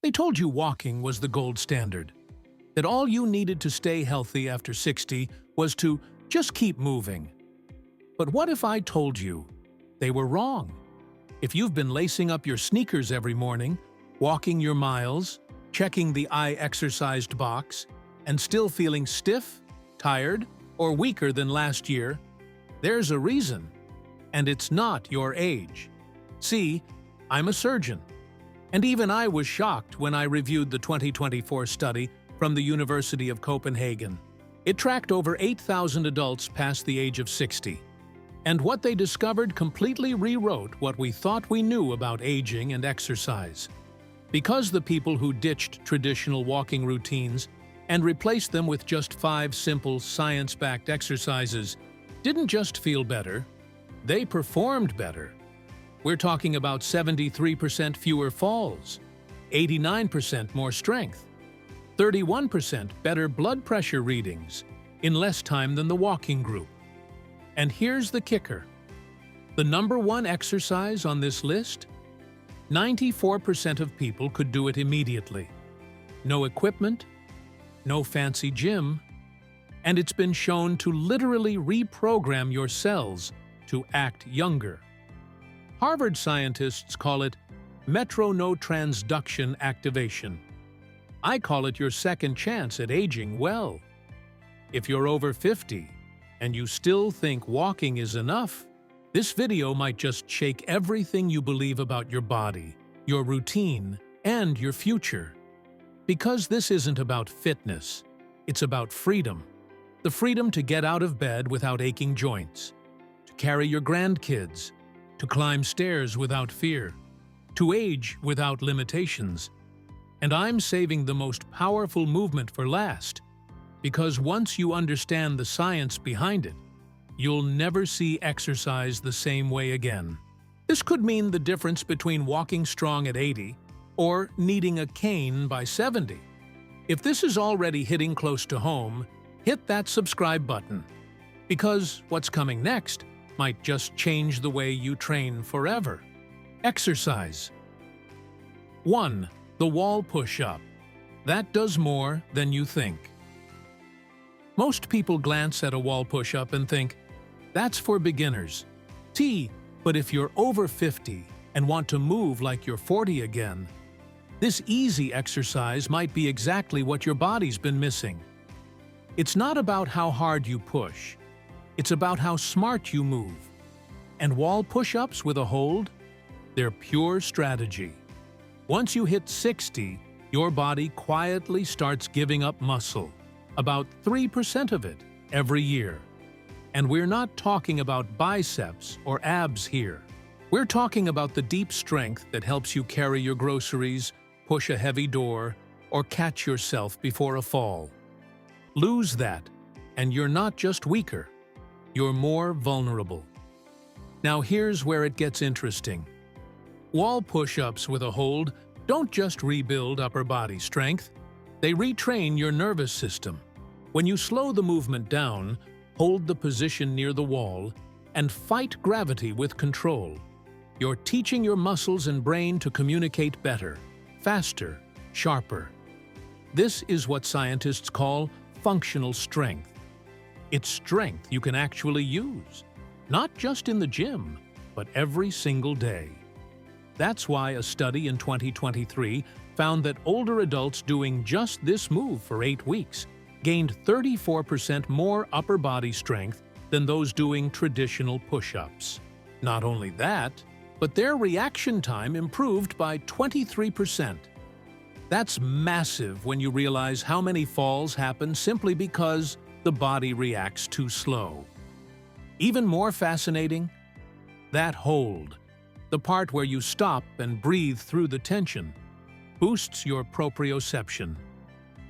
They told you walking was the gold standard, that all you needed to stay healthy after 60 was to just keep moving. But what if I told you they were wrong? If you've been lacing up your sneakers every morning, walking your miles, checking the I exercised box, and still feeling stiff, tired, or weaker than last year, there's a reason, and it's not your age. See, I'm a surgeon, and even I was shocked when I reviewed the 2024 study from the University of Copenhagen. It tracked over 8,000 adults past the age of 60. And what they discovered completely rewrote what we thought we knew about aging and exercise. Because the people who ditched traditional walking routines and replaced them with just 5 simple, science-backed exercises didn't just feel better, they performed better. We're talking about 73% fewer falls, 89% more strength, 31% better blood pressure readings in less time than the walking group. And here's the kicker. The number one exercise on this list? 94% of people could do it immediately. No equipment, no fancy gym, and it's been shown to literally reprogram your cells to act younger. Harvard scientists call it metronotransduction activation. I call it your second chance at aging well. If you're over 50 and you still think walking is enough, this video might just shake everything you believe about your body, your routine, and your future. Because this isn't about fitness, it's about freedom. The freedom to get out of bed without aching joints, to carry your grandkids, to climb stairs without fear, to age without limitations. And I'm saving the most powerful movement for last, because once you understand the science behind it, you'll never see exercise the same way again. This could mean the difference between walking strong at 80 or needing a cane by 70. If this is already hitting close to home, hit that subscribe button, because what's coming next might just change the way you train forever. Exercise. 1. The wall push-up. That does more than you think. Most people glance at a wall push-up and think, that's for beginners. But if you're over 50 and want to move like you're 40 again, this easy exercise might be exactly what your body's been missing. It's not about how hard you push. It's about how smart you move. And wall push-ups with a hold? They're pure strategy. Once you hit 60, your body quietly starts giving up muscle, about 3% of it every year. And we're not talking about biceps or abs here. We're talking about the deep strength that helps you carry your groceries, push a heavy door, or catch yourself before a fall. Lose that, and you're not just weaker, you're more vulnerable. Now here's where it gets interesting. Wall push-ups with a hold don't just rebuild upper body strength, they retrain your nervous system. When you slow the movement down, hold the position near the wall, and fight gravity with control, you're teaching your muscles and brain to communicate better, faster, sharper. This is what scientists call functional strength. It's strength you can actually use, not just in the gym, but every single day. That's why a study in 2023 found that older adults doing just this move for 8 weeks gained 34% more upper body strength than those doing traditional push-ups. Not only that, but their reaction time improved by 23%. That's massive when you realize how many falls happen simply because the body reacts too slow. Even more fascinating, that hold, the part where you stop and breathe through the tension, boosts your proprioception.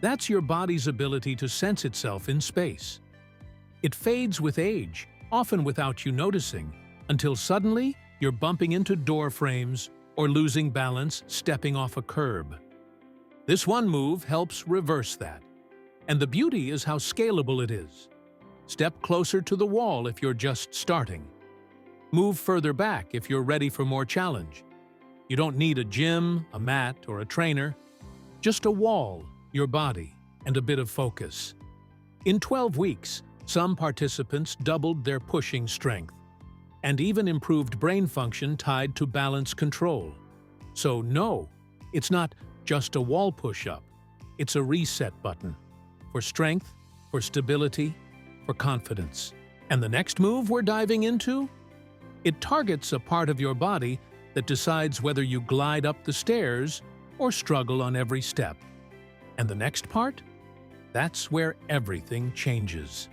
That's your body's ability to sense itself in space. It fades with age, often without you noticing, until suddenly you're bumping into door frames or losing balance stepping off a curb. This one move helps reverse that. And the beauty is how scalable it is. Step closer to the wall if you're just starting. Move further back if you're ready for more challenge. You don't need a gym, a mat, or a trainer. Just a wall, your body, and a bit of focus. In 12 weeks, some participants doubled their pushing strength and even improved brain function tied to balance control. So no, it's not just a wall push-up. It's a reset button for strength, for stability, for confidence. And the next move we're diving into? It targets a part of your body that decides whether you glide up the stairs or struggle on every step. And the next part? That's where everything changes.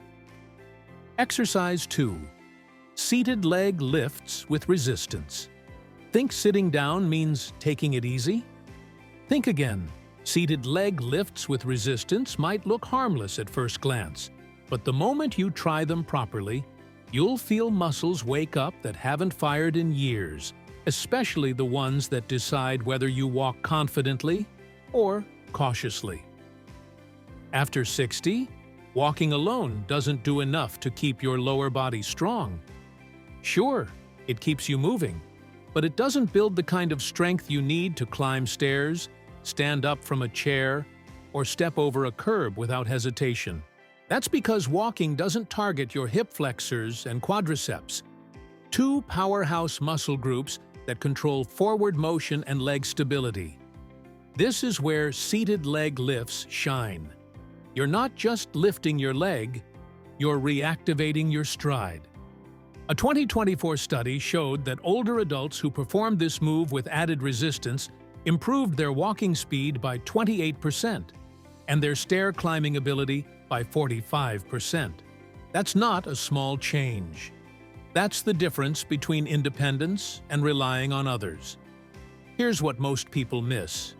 Exercise 2. Seated leg lifts with resistance. Think sitting down means taking it easy? Think again. Seated leg lifts with resistance might look harmless at first glance, but the moment you try them properly, you'll feel muscles wake up that haven't fired in years, especially the ones that decide whether you walk confidently or cautiously. After 60, walking alone doesn't do enough to keep your lower body strong. Sure, it keeps you moving, but it doesn't build the kind of strength you need to climb stairs, stand up from a chair, or step over a curb without hesitation. That's because walking doesn't target your hip flexors and quadriceps, two powerhouse muscle groups that control forward motion and leg stability. This is where seated leg lifts shine. You're not just lifting your leg, you're reactivating your stride. A 2024 study showed that older adults who performed this move with added resistance improved their walking speed by 28% and their stair climbing ability by 45%. That's not a small change. That's the difference between independence and relying on others. Here's what most people miss.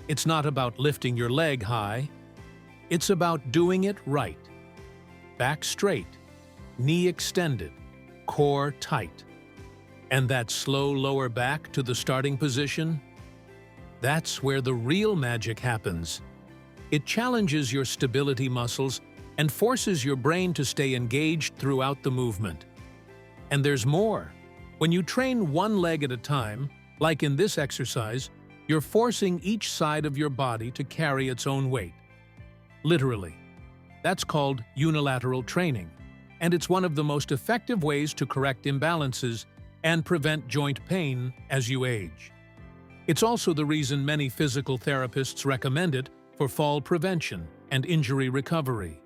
It's not about lifting your leg high. It's about doing it right. Back straight, knee extended, core tight. And that slow lower back to the starting position? That's where the real magic happens. It challenges your stability muscles and forces your brain to stay engaged throughout the movement. And there's more. When you train one leg at a time, like in this exercise, you're forcing each side of your body to carry its own weight. Literally. That's called unilateral training, and it's one of the most effective ways to correct imbalances and prevent joint pain as you age. It's also the reason many physical therapists recommend it for fall prevention and injury recovery.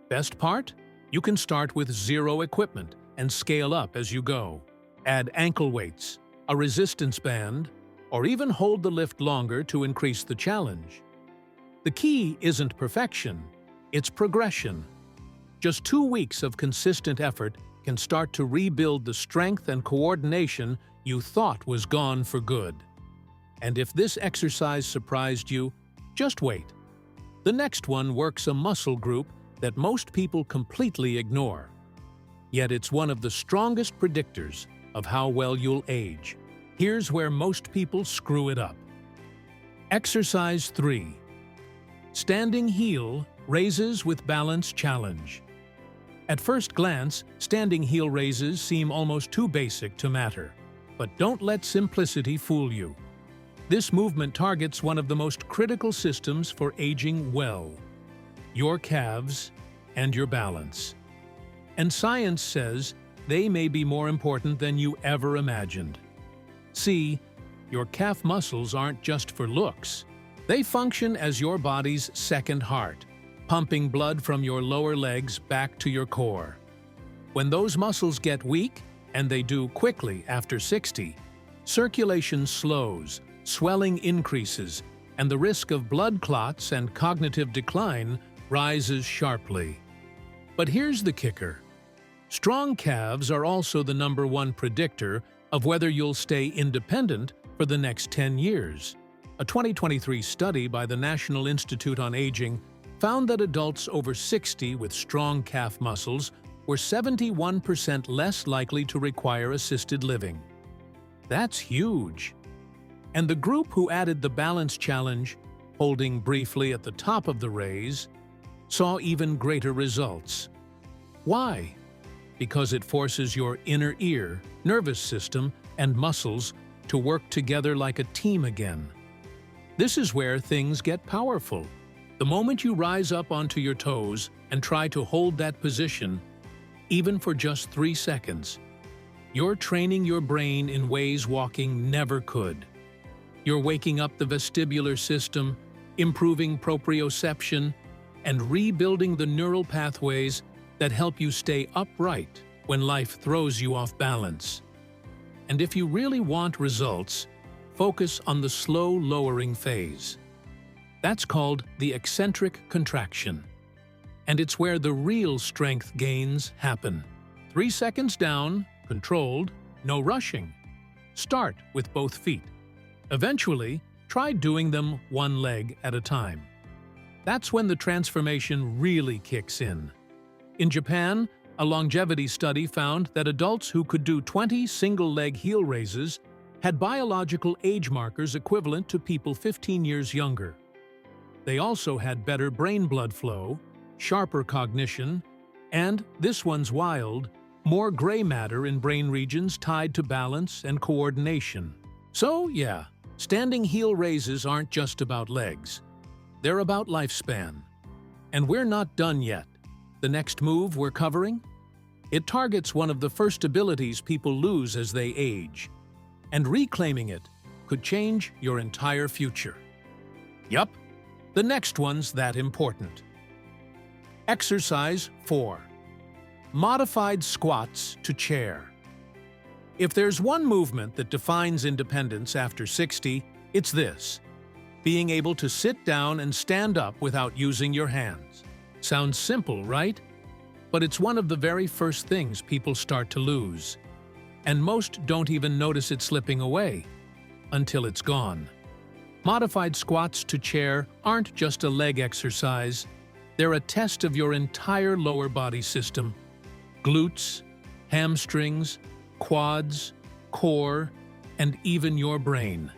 Best part? You can start with zero equipment and scale up as you go. Add ankle weights, a resistance band, or even hold the lift longer to increase the challenge. The key isn't perfection, it's progression. Just 2 weeks of consistent effort can start to rebuild the strength and coordination you thought was gone for good. And if this exercise surprised you, just wait. The next one works a muscle group that most people completely ignore. Yet it's one of the strongest predictors of how well you'll age. Here's where most people screw it up. Exercise 3. Standing heel raises with balance challenge. At first glance, standing heel raises seem almost too basic to matter. But don't let simplicity fool you. This movement targets one of the most critical systems for aging well: your calves and your balance. And science says they may be more important than you ever imagined. See, your calf muscles aren't just for looks. They function as your body's second heart, pumping blood from your lower legs back to your core. When those muscles get weak, and they do quickly after 60, circulation slows, swelling increases, and the risk of blood clots and cognitive decline rises sharply. But here's the kicker. Strong calves are also the #1 predictor of whether you'll stay independent for the next 10 years. A 2023 study by the National Institute on Aging found that adults over 60 with strong calf muscles were 71% less likely to require assisted living. That's huge. And the group who added the balance challenge, holding briefly at the top of the raise, saw even greater results. Why? Because it forces your inner ear, nervous system, and muscles to work together like a team again. This is where things get powerful. The moment you rise up onto your toes and try to hold that position, even for just 3 seconds, you're training your brain in ways walking never could. You're waking up the vestibular system, improving proprioception, and rebuilding the neural pathways that help you stay upright when life throws you off balance. And if you really want results, focus on the slow lowering phase. That's called the eccentric contraction. And it's where the real strength gains happen. 3 seconds down, controlled, no rushing. Start with both feet. Eventually, try doing them one leg at a time. That's when the transformation really kicks in. In Japan, a longevity study found that adults who could do 20 single-leg heel raises had biological age markers equivalent to people 15 years younger. They also had better brain blood flow, sharper cognition, and, this one's wild, more gray matter in brain regions tied to balance and coordination. So, yeah, standing heel raises aren't just about legs. They're about lifespan. And we're not done yet. The next move we're covering? It targets one of the first abilities people lose as they age. And reclaiming it could change your entire future. Yup, the next one's that important. Exercise 4. Modified squats to chair. If there's one movement that defines independence after 60, it's this: being able to sit down and stand up without using your hands. Sounds simple, right? But it's one of the very first things people start to lose. And most don't even notice it slipping away until it's gone. Modified squats to chair aren't just a leg exercise. They're a test of your entire lower body system: glutes, hamstrings, quads, core, and even your brain.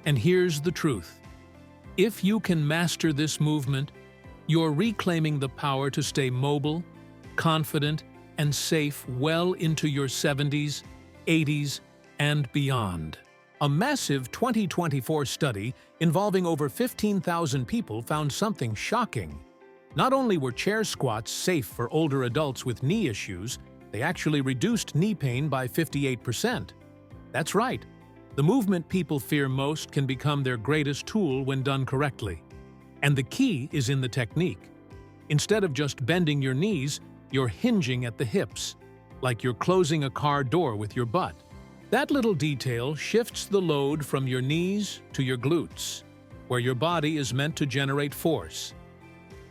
And here's the truth. If you can master this movement, you're reclaiming the power to stay mobile, confident, and safe well into your 70s, 80s, and beyond. A massive 2024 study involving over 15,000 people found something shocking. Not only were chair squats safe for older adults with knee issues, they actually reduced knee pain by 58%. That's right. The movement people fear most can become their greatest tool when done correctly. And the key is in the technique. Instead of just bending your knees, you're hinging at the hips, like you're closing a car door with your butt. That little detail shifts the load from your knees to your glutes, where your body is meant to generate force.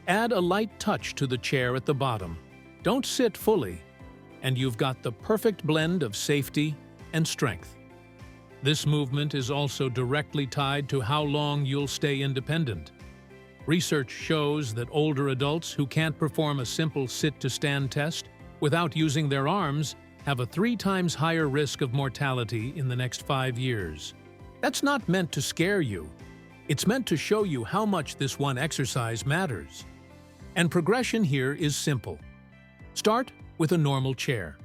Add a light touch to the chair at the bottom. Don't sit fully, and you've got the perfect blend of safety and strength. This movement is also directly tied to how long you'll stay independent. Research shows that older adults who can't perform a simple sit-to-stand test without using their arms have a 3 times higher risk of mortality in the next 5 years. That's not meant to scare you. It's meant to show you how much this one exercise matters. And progression here is simple. Start with a normal chair.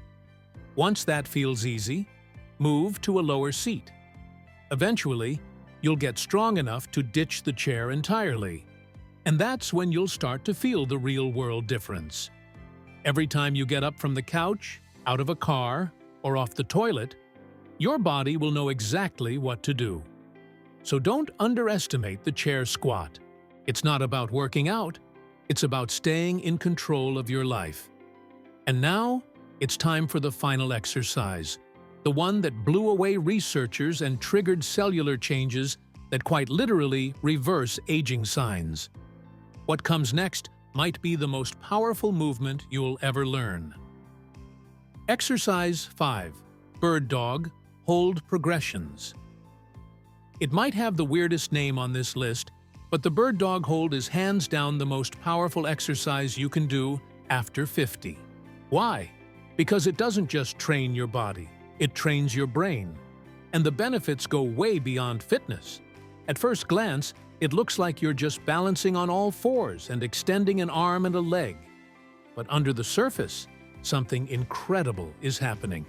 Once that feels easy, move to a lower seat. Eventually, you'll get strong enough to ditch the chair entirely. And that's when you'll start to feel the real-world difference. Every time you get up from the couch, out of a car, or off the toilet, your body will know exactly what to do. So don't underestimate the chair squat. It's not about working out, it's about staying in control of your life. And now, it's time for the final exercise, the one that blew away researchers and triggered cellular changes that quite literally reverse aging signs. What comes next might be the most powerful movement you'll ever learn. Exercise 5. Bird Dog Hold Progressions. It might have the weirdest name on this list, but the bird dog hold is hands down the most powerful exercise you can do after 50. Why? Because it doesn't just train your body, it trains your brain. And the benefits go way beyond fitness. At first glance, it looks like you're just balancing on all fours and extending an arm and a leg. But under the surface, something incredible is happening.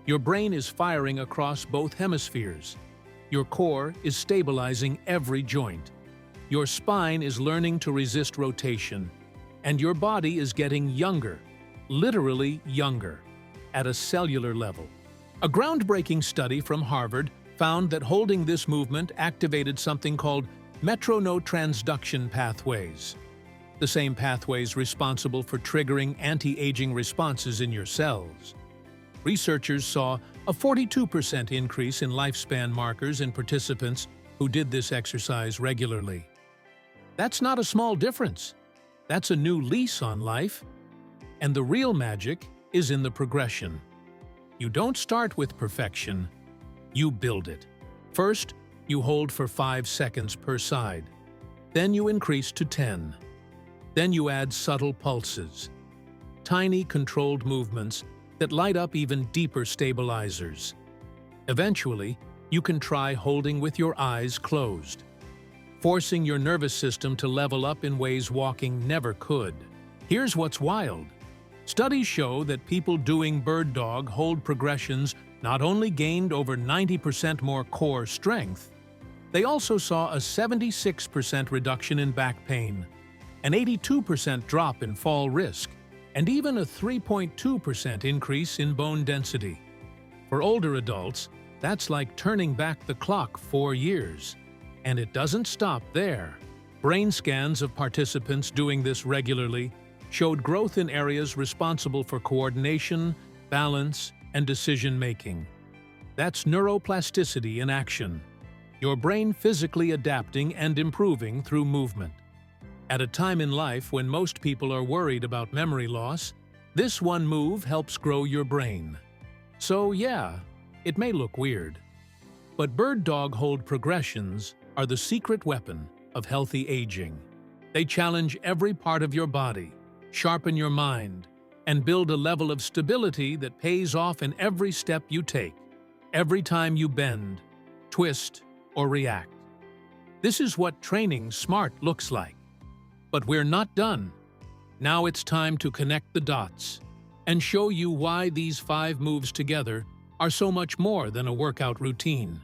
Your brain is firing across both hemispheres. Your core is stabilizing every joint. Your spine is learning to resist rotation, and your body is getting younger, literally younger, at a cellular level. A groundbreaking study from Harvard found that holding this movement activated something called metronotransduction pathways, the same pathways responsible for triggering anti-aging responses in your cells. Researchers saw a 42% increase in lifespan markers in participants who did this exercise regularly. That's not a small difference. That's a new lease on life. And the real magic is in the progression. You don't start with perfection, you build it. First, you hold for 5 seconds per side. Then you increase to 10. Then you add subtle pulses, tiny controlled movements that light up even deeper stabilizers. Eventually, you can try holding with your eyes closed, forcing your nervous system to level up in ways walking never could. Here's what's wild. Studies show that people doing bird dog hold progressions not only gained over 90% more core strength, they also saw a 76% reduction in back pain, an 82% drop in fall risk, and even a 3.2% increase in bone density. For older adults, that's like turning back the clock 4 years. And it doesn't stop there. Brain scans of participants doing this regularly showed growth in areas responsible for coordination, balance, and decision-making. That's neuroplasticity in action. Your brain physically adapting and improving through movement. At a time in life when most people are worried about memory loss, this one move helps grow your brain. So yeah, it may look weird. But bird dog hold progressions are the secret weapon of healthy aging. They challenge every part of your body, sharpen your mind, and build a level of stability that pays off in every step you take, every time you bend, twist, or react. This is what training smart looks like. But we're not done. Now it's time to connect the dots and show you why these 5 moves together are so much more than a workout routine.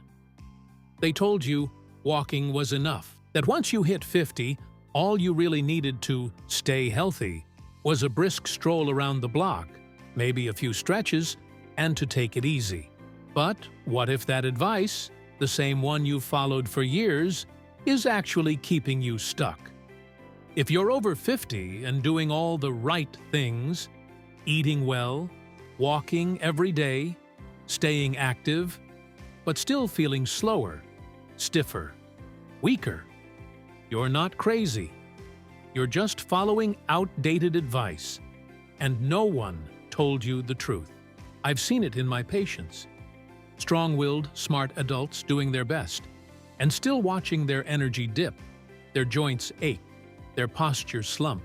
They told you walking was enough, that once you hit 50, all you really needed to stay healthy was a brisk stroll around the block, maybe a few stretches, and to take it easy. But what if that advice, the same one you've followed for years, is actually keeping you stuck? If you're over 50 and doing all the right things, eating well, walking every day, staying active, but still feeling slower, stiffer, weaker, you're not crazy. You're just following outdated advice, and no one told you the truth. I've seen it in my patients. Strong-willed, smart adults doing their best, and still watching their energy dip, their joints ache, their posture slump,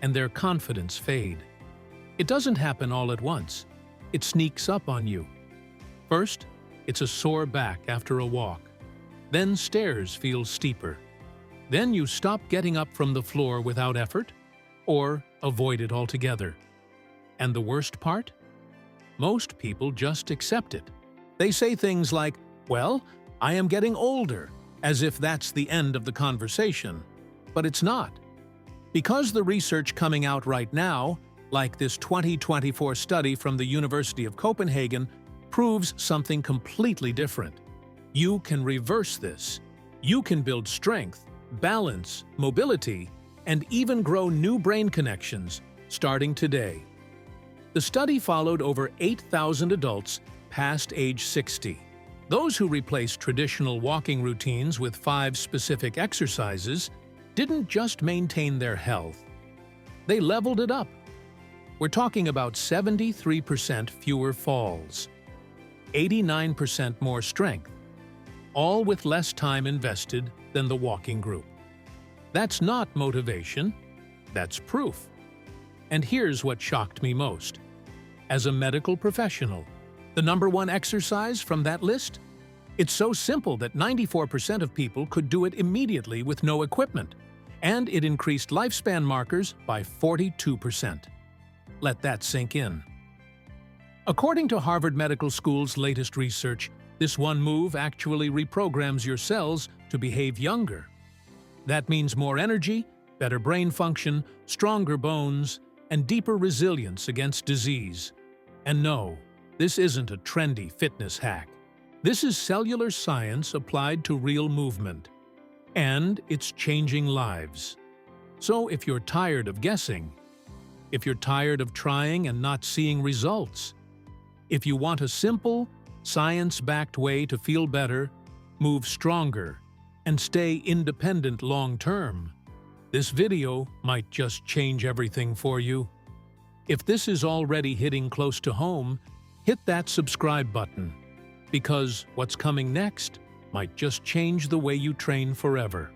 and their confidence fade. It doesn't happen all at once. It sneaks up on you. First, it's a sore back after a walk. Then stairs feel steeper. Then you stop getting up from the floor without effort, or avoid it altogether. And the worst part? Most people just accept it. They say things like, "Well, I am getting older," as if that's the end of the conversation. But it's not. Because the research coming out right now, like this 2024 study from the University of Copenhagen, proves something completely different. You can reverse this. You can build strength, balance, mobility, and even grow new brain connections, starting today. The study followed over 8,000 adults past age 60. Those who replaced traditional walking routines with 5 specific exercises didn't just maintain their health, they leveled it up. We're talking about 73% fewer falls, 89% more strength, all with less time invested than the walking group. That's not motivation, that's proof. And here's what shocked me most. As a medical professional, the #1 exercise from that list? It's so simple that 94% of people could do it immediately with no equipment, and it increased lifespan markers by 42%. Let that sink in. According to Harvard Medical School's latest research, This one move actually reprograms your cells to behave younger. That means more energy, better brain function, stronger bones, and deeper resilience against disease. And no, this isn't a trendy fitness hack. This is cellular science applied to real movement. And it's changing lives. So if you're tired of guessing, if you're tired of trying and not seeing results, if you want a simple, science-backed way to feel better, move stronger, and stay independent long-term, this video might just change everything for you. If this is already hitting close to home, hit that subscribe button, because what's coming next might just change the way you train forever.